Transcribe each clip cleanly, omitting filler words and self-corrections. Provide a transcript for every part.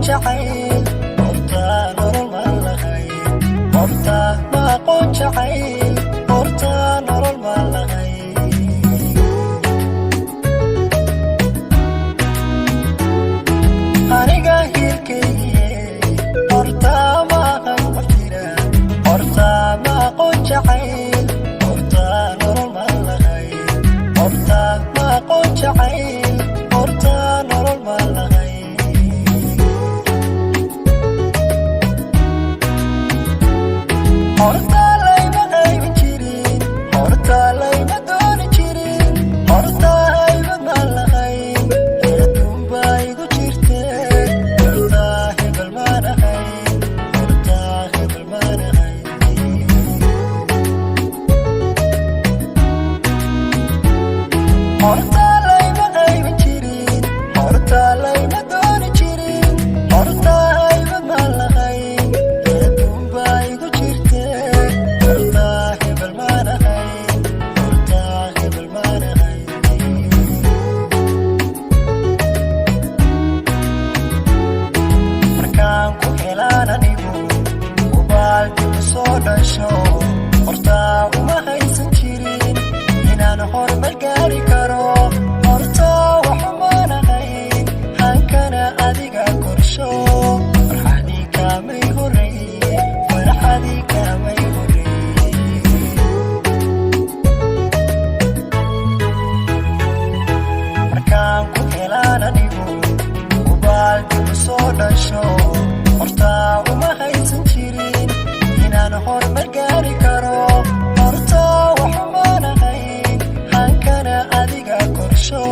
jacayl horta nolol ma lahay horta ma aqoon jacayl horta nolol ma lahay aniga hirkayye horta ma aqoon qofira horta ma aqoon jacayl horta nolol ma lahay horta ma aqoon jacayl horta nolol ma lahay horta layma qaybin jirin horta layma dooni jirin horta haybad ma lahayn adduun baa igu jirte horta hebel ma nahayn horta hebel ma nahayn horta layma qaybin jirin horta layma dooni jirin horta haybad ma lahayn adduun baa igu jirte horta hebel ma nahayn horta hebel ma nahayn markaan ku helaan anigu ubaalkigu soo dhasho horta uma haysan jirin inaan horumar gaari karo horta waxuma nahayn hankana adiga korsho farxadii kaamay horreeye farxadii kaamay horreeye markaan ku helaan anigu ubaalkigu soo dhasho horta uma haysan jirin inaan horumar gaari karo horta waxuma nahayn hankana adiga korsho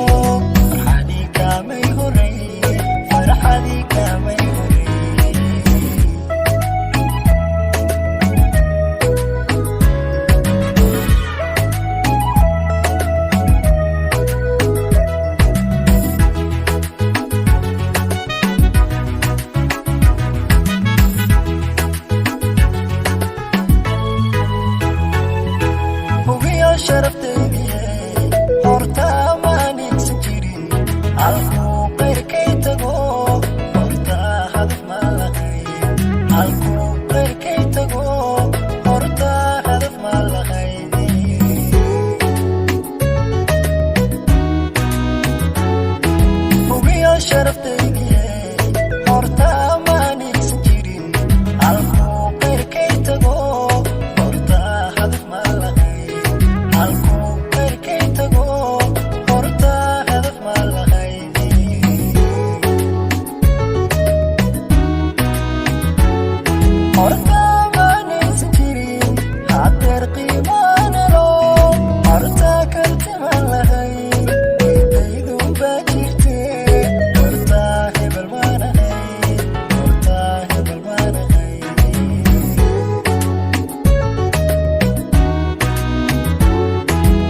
farxadii kaamay horreeye farxadii kaamay horreeye hubiyo sharaftaydiye horta ma aninsan jirin halkuu qayrkay tago horta hadaf ma lahayn halkuu qayrkay tago horta hadaf ma lahayn hubiyo sharaftaydiye horta ma aninsan jirin halkuu qayrkay tago horta hadaf ma lahayn halkuu qayrkay tago horta hadaf ma lahayn horta ma naysan jirin hadeer qiimaan helo horta karti ma lahayn eedaydun baa jirte horta hebel ma nahayn horta hebel ma nahayn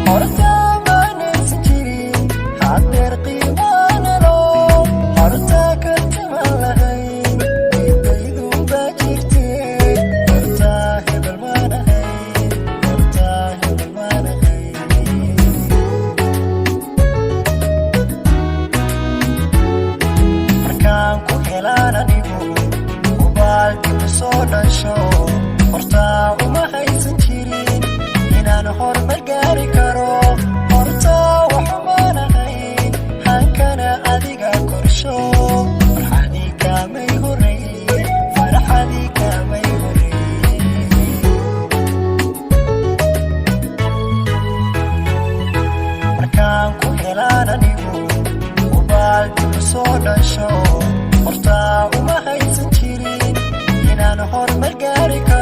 horta ma naysan jirin hadeer qiimaan helo horta karti ma lahayn eedaydun baa jirte horta hebel ma nahayn horta hebel ma nahayn markaan ku helaan anigu ubaalkigu soo dhasho horta uma haysan jirin inaan horumar gaari karo horta waxuma nahayn hankana adiga korsho farxadii kaamay horreeye farxadii kaamay horreeye markaan ku helaan anigu ubaalkigu soo dhasho horta uma haysan jirin inaan horumar gaari karo